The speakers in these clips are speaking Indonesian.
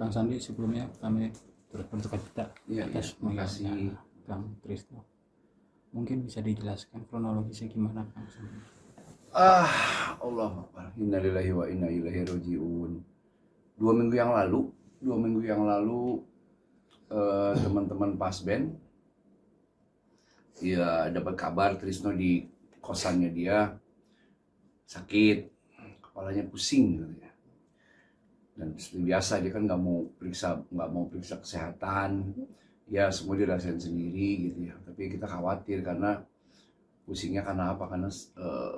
Kang Sandi, sebelumnya kami turut berduka cita atas makasih Kang Trisno. Mungkin bisa dijelaskan kronologisnya gimana, Kang Sandi? Allah Akbar. Innalillahi wa inna ilaihi rajiun. 2 minggu yang lalu teman-teman Pasben ya dapat kabar Trisno di kosannya dia sakit, kepalanya pusing gitu ya. Dan seperti biasa dia kan nggak mau periksa kesehatan, ya semua dirasain sendiri gitu ya. Tapi kita khawatir karena pusingnya karena apa? Karena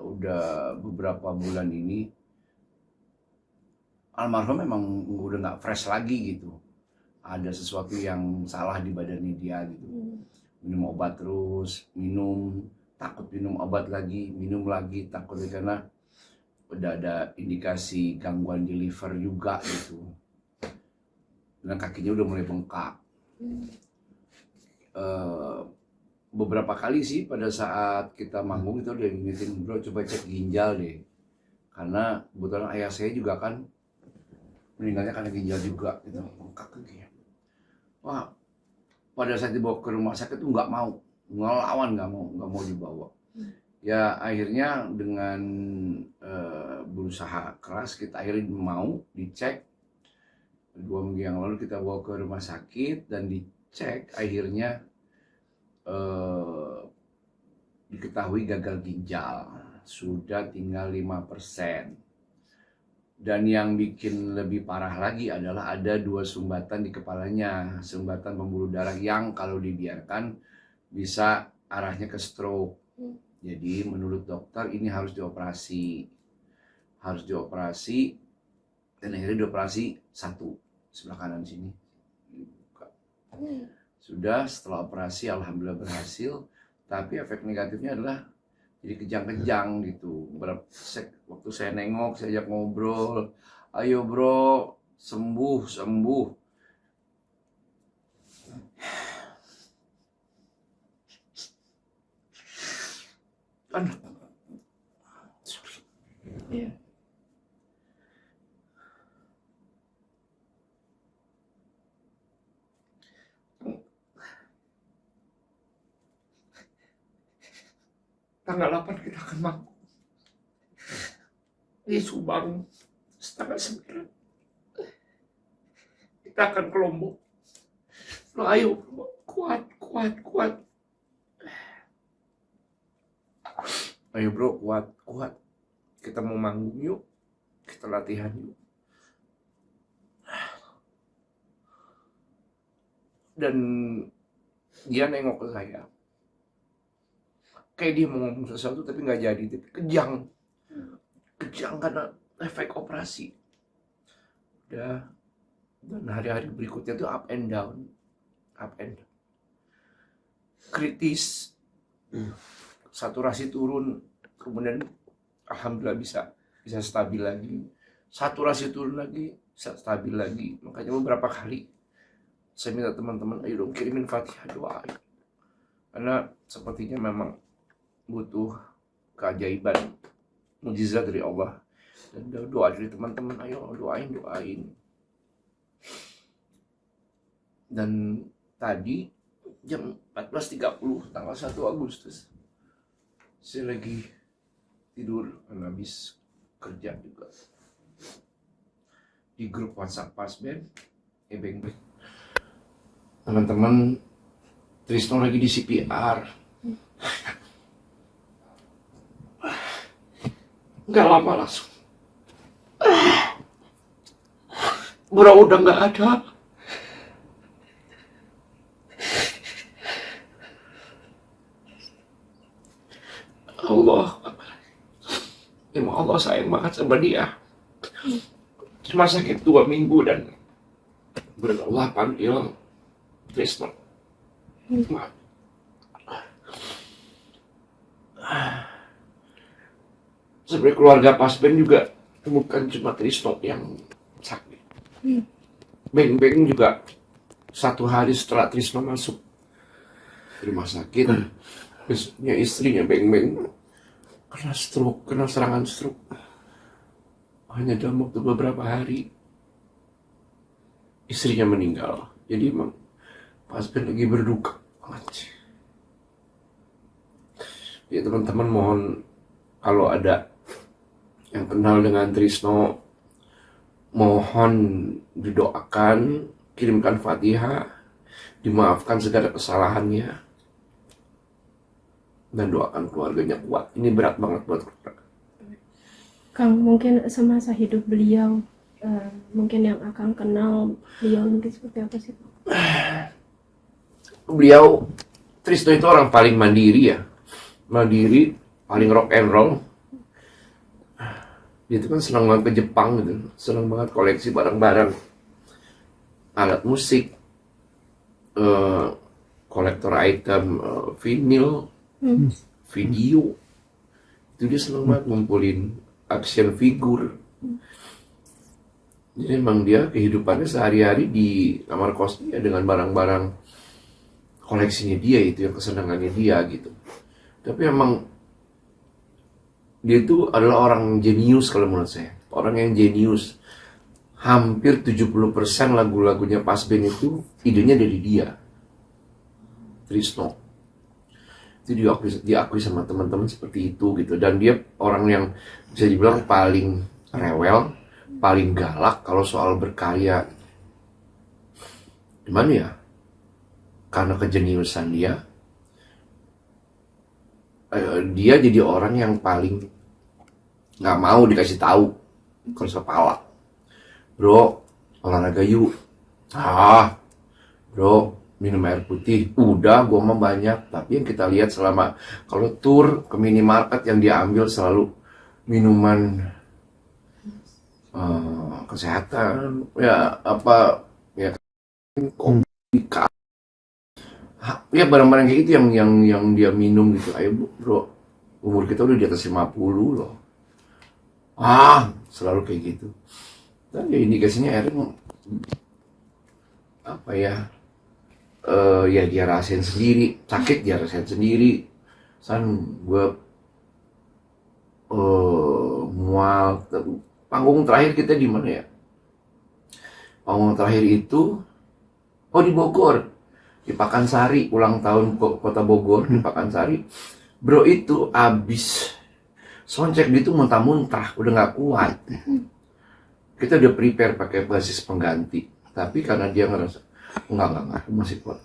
udah beberapa bulan ini almarhum memang udah nggak fresh lagi gitu. Ada sesuatu yang salah di badannya dia gitu. Minum obat terus, takut minum obat lagi, minum lagi, takut karena udah ada indikasi gangguan di liver juga gitu. Dan kakinya udah mulai bengkak. Beberapa kali sih pada saat kita manggung itu udah ingetin, bro coba cek ginjal deh. Karena kebetulan ayah saya juga kan meninggalnya karena ginjal juga gitu, bengkak kakinya. Wah, pada saat dibawa ke rumah sakit tuh nggak mau, ngelawan, nggak mau dibawa. Ya akhirnya dengan berusaha keras kita akhirnya mau dicek. 2 minggu yang lalu kita bawa ke rumah sakit dan dicek, akhirnya diketahui gagal ginjal, sudah tinggal 5%. Dan yang bikin lebih parah lagi adalah ada 2 sumbatan di kepalanya, sumbatan pembuluh darah yang kalau dibiarkan bisa arahnya ke stroke. Jadi menurut dokter ini harus dioperasi, dan akhirnya dioperasi satu sebelah kanan sini. Sudah, setelah operasi alhamdulillah berhasil, tapi efek negatifnya adalah jadi kejang-kejang gitu. Waktu saya nengok, saya ajak ngobrol, ayo bro, sembuh. Iya. Tanggal 8 kita akan manggung di Subang, setengah 9 kita akan ke Lombok. Lo ayo kuat. Ayo bro, kuat. Kita mau manggung yuk, kita latihan yuk. Dan dia nengok ke saya, kayak dia mau ngomong sesuatu tapi nggak jadi, tapi kejang karena efek operasi. Udah, dan hari-hari berikutnya tuh up and down. Kritis, saturasi turun, kemudian alhamdulillah bisa stabil lagi, saturasi turun lagi, bisa stabil lagi. Makanya beberapa kali saya minta teman-teman, ayo dong kirimin Fatihah, doa, karena sepertinya memang butuh keajaiban, mukjizat dari Allah, dan doa dari teman-teman, ayo doain. Dan tadi jam 14.30 tanggal 1 Agustus saya lagi tidur karena habis kerja juga di grup WhatsApp Pasben, beng-beng, teman-teman Trisno lagi di CPR. Nggak lama langsung bro udah nggak ada. Emang Allah sayang banget sama dia. Cuma sakit 2 minggu dan Allah panggil Trisno. Sebenarnya keluarga Pasben juga bukan cuma Trisno yang sakit. Beng-beng juga 1 hari setelah Trisno masuk rumah sakit, besoknya istrinya Beng-beng kena serangan stroke. Hanya dalam waktu beberapa hari istrinya meninggal. Jadi emang Pak Aspen lagi berduka banget. Ya teman-teman, mohon kalau ada yang kenal dengan Trisno, mohon didoakan, kirimkan Fatihah, dimaafkan segala kesalahannya, dan doakan keluarganya kuat. Ini berat banget buat kita. Kang, mungkin semasa hidup beliau, mungkin yang akan kenal beliau mungkin seperti apa sih, Pak? Beliau, Trisno itu orang paling mandiri ya. Mandiri, paling rock and roll. Dia itu kan senang banget ke Jepang gitu. Senang banget koleksi barang-barang. Alat musik, kolektor item, vinyl, video. Itu dia senang banget ngumpulin action figure. Jadi emang dia kehidupannya sehari-hari di kamar kos dia dengan barang-barang koleksinya dia, itu yang kesenangannya dia gitu. Tapi emang dia itu adalah orang jenius kalau menurut saya. Orang yang jenius. Hampir 70% lagu-lagunya Pak Aspen itu idenya dari dia. Trisno. Itu diakui sama teman-teman seperti itu gitu. Dan dia orang yang bisa dibilang paling rewel, paling galak kalau soal berkarya. Gimana ya? Karena kejeniusan dia, dia jadi orang yang paling nggak mau dikasih tahu keras kepala. Bro, olahraga yuk. Bro, minum air putih. Udah, gua mah banyak. Tapi yang kita lihat selama kalau tur ke minimarket yang dia ambil selalu minuman kesehatan, ya apa ya, kopi, ya barang-barang kayak gitu yang dia minum gitu. Ayo bro, umur kita udah di atas 50 loh. Selalu kayak gitu. Dan ya indikasinya akhirnya apa ya, ya dia rasain sendiri, sakit dia rasain sendiri. Gue mual. Panggung terakhir kita di mana ya? Panggung terakhir itu di Bogor, di Pakansari, ulang tahun kota Bogor di Pakansari. Bro itu abis soundcheck dia tuh muntah-muntah, udah nggak kuat. Kita udah prepare pakai basis pengganti, tapi karena dia ngerasa enggak, masih kuat.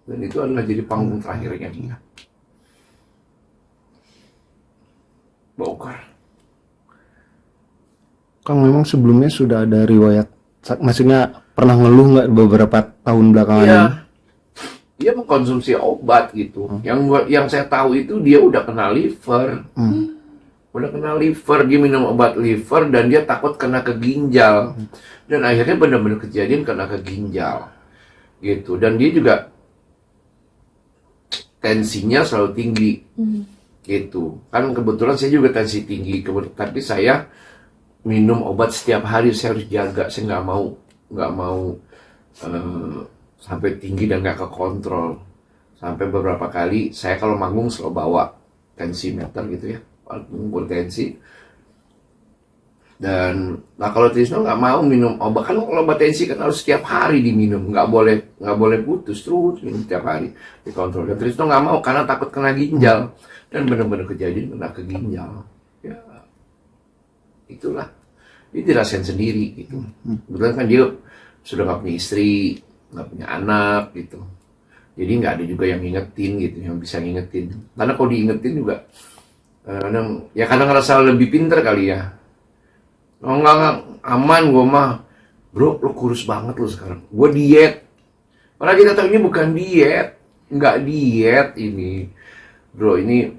Dan itu adalah jadi panggung terakhirnya dia. Bogor. Kang, memang sebelumnya sudah ada riwayat, maksudnya pernah ngeluh nggak beberapa tahun belakangan Iya. ini? Dia mengkonsumsi obat gitu. Yang saya tahu itu dia udah kena liver. Udah kena liver, dia minum obat liver dan dia takut kena ke ginjal. Dan akhirnya benar-benar kejadian kena ke ginjal. Gitu. Dan dia juga tensinya selalu tinggi. Gitu. Kan kebetulan saya juga tensi tinggi, tapi saya minum obat setiap hari, saya harus jaga. Saya nggak mau sampai tinggi dan nggak kekontrol. Sampai beberapa kali saya kalau manggung selalu bawa tensimeter gitu ya, mengukur tensi. Dan kalau Trisno nggak mau minum obat, kan kalau obat tensi kan harus setiap hari diminum, nggak boleh putus, terus minum setiap hari dikontrol. Dan Trisno nggak mau karena takut kena ginjal, dan benar-benar kejadian kena ke ginjal. Ya itulah, dia dirasain sendiri gitu. Kebetulan kan dia sudah nggak punya istri, nggak punya anak gitu, jadi nggak ada juga yang ngingetin gitu, yang bisa ngingetin. Karena kalau diingetin juga kadang ngerasa lebih pinter kali ya. Enggak, aman gue mah. Bro, lo kurus banget lo sekarang. Gue diet. Padahal kita tahu ini bukan diet. Nggak diet ini. Bro, ini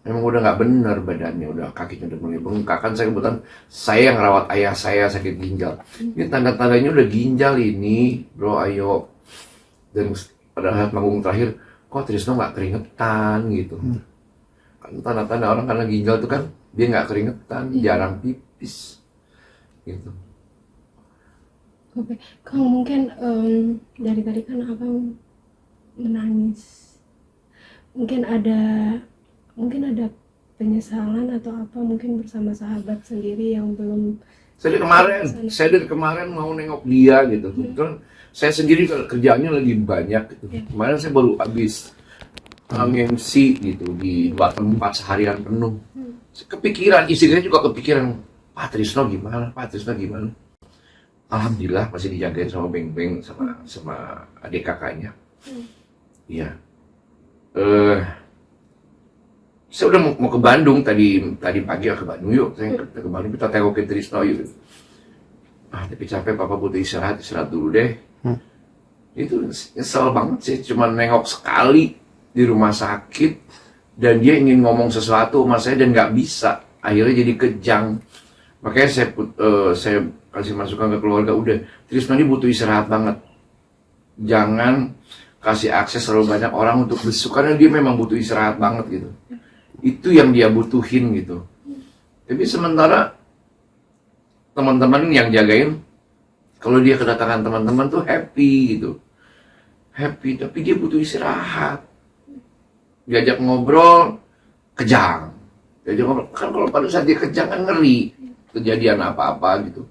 memang udah nggak bener badannya. Udah kakinya udah mulai bengkak. Kan saya kebetulan saya yang rawat ayah saya sakit ginjal. Ini tanda-tandanya udah ginjal ini. Bro, ayo. Dan pada saat manggung terakhir, kok Trisno nggak keringetan gitu. Kan tanda-tanda orang karena ginjal itu kan dia nggak keringetan, jarang pipis gitu. Oke, Kang, mungkin dari tadi kan abang menangis. Mungkin ada penyesalan atau apa, mungkin bersama sahabat sendiri yang belum Saya dari kemarin mau nengok dia gitu. Kebetulan saya sendiri kerjaannya lagi banyak gitu. Kemarin saya baru habis MC gitu di dua tempat seharian penuh. Kepikiran, istri saya juga kepikiran, Pak Trisno gimana? Alhamdulillah masih dijagain sama Beng sama adik kakaknya. Iya. Saya udah mau ke Bandung tadi pagi ke Bandung yuk. Saya ke Bandung kita tengokin Trisno yuk. Tapi capek, papa butuh istirahat dulu deh. Itu nyesel banget sih, cuma nengok sekali di rumah sakit dan dia ingin ngomong sesuatu sama saya dan nggak bisa. Akhirnya jadi kejang. Makanya saya kasih masukan ke keluarga, udah Trisno ini butuh istirahat banget. Jangan kasih akses terlalu banyak orang untuk besuk karena dia memang butuh istirahat banget gitu. Itu yang dia butuhin gitu. Tapi sementara teman-teman yang jagain, kalau dia kedatangan teman-teman tuh happy gitu. Happy, tapi dia butuh istirahat. Diajak ngobrol, kejang. Diajak ngobrol, kan kalau pada saat dia kejang kan ngeri. Kejadian apa-apa gitu.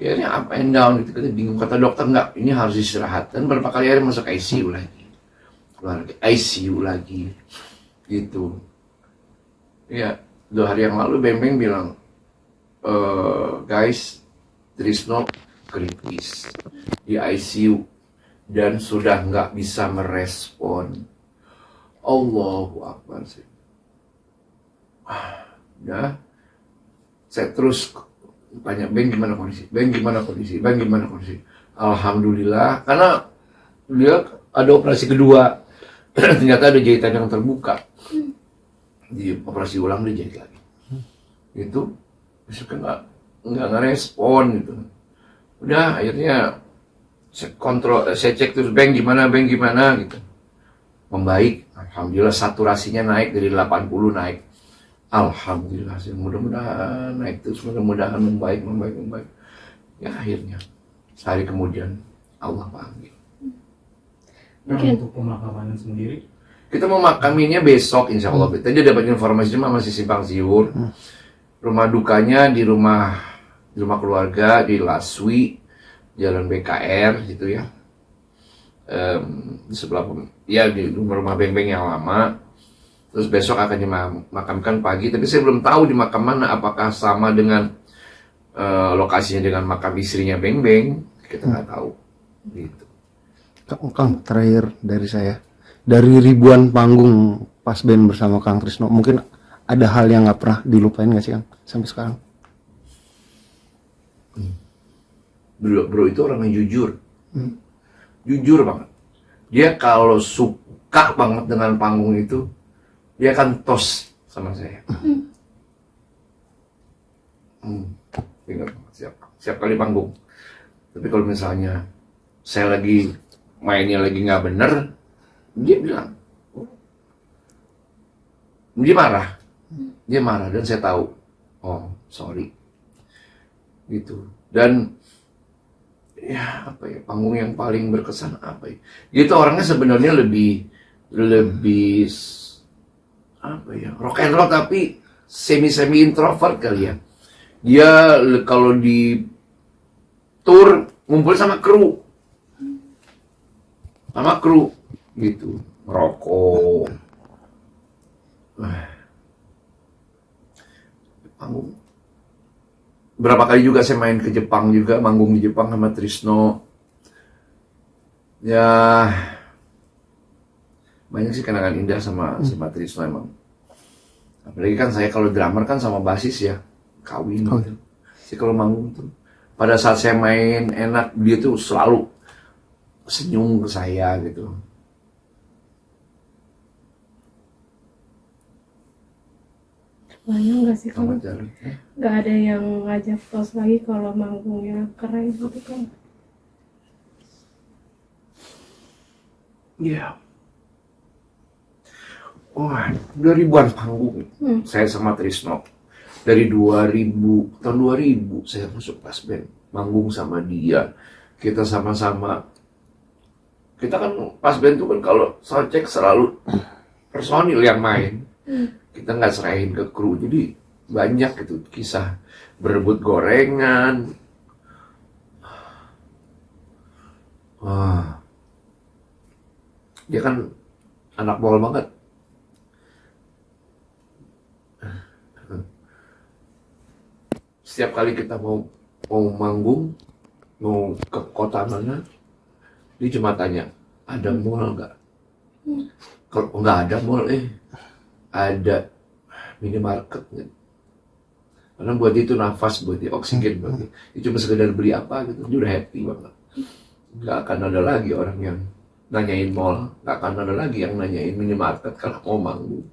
Akhirnya up and down gitu, kita bingung. Kata dokter, enggak, ini harus istirahat. Dan berapa kali akhirnya masuk ICU lagi. Keluar lagi, ICU lagi. Gitu. Ya, 2 hari yang lalu Beng bilang, guys, Trisno kritis di ICU dan sudah nggak bisa merespon. Allahu Akbar sih. Udah, saya terus tanya Beng gimana kondisi. Alhamdulillah, karena dia ada operasi kedua, ternyata ada jahitan yang terbuka. Di operasi ulang dia jahit lagi. Itu besoknya nggak ngerespon gitu. Udah akhirnya saya cek terus Beng gimana gitu. Membaik, alhamdulillah saturasinya naik dari 80 naik. Alhamdulillah sih, mudah-mudahan naik terus, mudah-mudahan membaik. Ya akhirnya sehari kemudian Allah panggil. Untuk pemakaman sendiri kita mau makaminya besok insya Allah. Tadi dapat informasi cuma masih simpang siur. Rumah dukanya di rumah keluarga di Laswi, Jalan BKR gitu ya. Di sebelah ya di rumah Beng yang lama. Terus besok akan dimakamkan pagi. Tapi saya belum tahu di makam mana. Apakah sama dengan lokasinya dengan makam istrinya Beng? Kita nggak tahu. Gitu. Kang, terakhir dari saya. Dari ribuan panggung pas band bersama Kang Trisno, mungkin ada hal yang nggak pernah dilupain nggak sih Kang sampai sekarang? Bro itu orang yang jujur banget. Dia kalau suka banget dengan panggung itu, dia akan tos sama saya. Ingat, siap kali panggung. Tapi kalau misalnya saya lagi mainnya lagi nggak bener, dia bilang, dia marah dan saya tahu, oh sorry, gitu. Dan ya apa ya, panggung yang paling berkesan apa ya? Gitu orangnya sebenarnya lebih apa ya, rock and roll tapi semi introvert kali ya. Dia kalau di tour ngumpul sama kru gitu, merokok. Panggung. Berapa kali juga saya main ke Jepang juga, manggung di Jepang sama Trisno. Ya, banyak sih kenangan indah sama Trisno emang. Apalagi kan saya kalau drummer kan sama basis ya, kawin gitu. Sih kalau manggung tuh, pada saat saya main enak, dia tuh selalu senyum ke saya gitu. Bayang nggak sih kalau nggak ada yang ngajak tos lagi kalau manggungnya keren gitu kan? Iya. Wah, udah ribuan panggung. Saya sama Trisno. Dari tahun 2000 saya masuk pas band. Manggung sama dia. Kita sama-sama. Kita kan pas band itu kan kalau soundcheck selalu personil yang main. Kita nggak serahin ke kru. Jadi banyak itu kisah berebut gorengan. Wah, dia kan anak mall banget. Setiap kali kita mau manggung, mau ke kota mana, dia cuma tanya, ada mall nggak? Kalau nggak ada mall, ada minimarket. Karena buat dia itu nafas, buat dia oksigen, buat dia. Dia cuma sekedar beli apa gitu, dia udah happy banget. Nggak akan ada lagi orang yang nanyain mall, nggak akan ada lagi yang nanyain minimarket kalau mau manggung.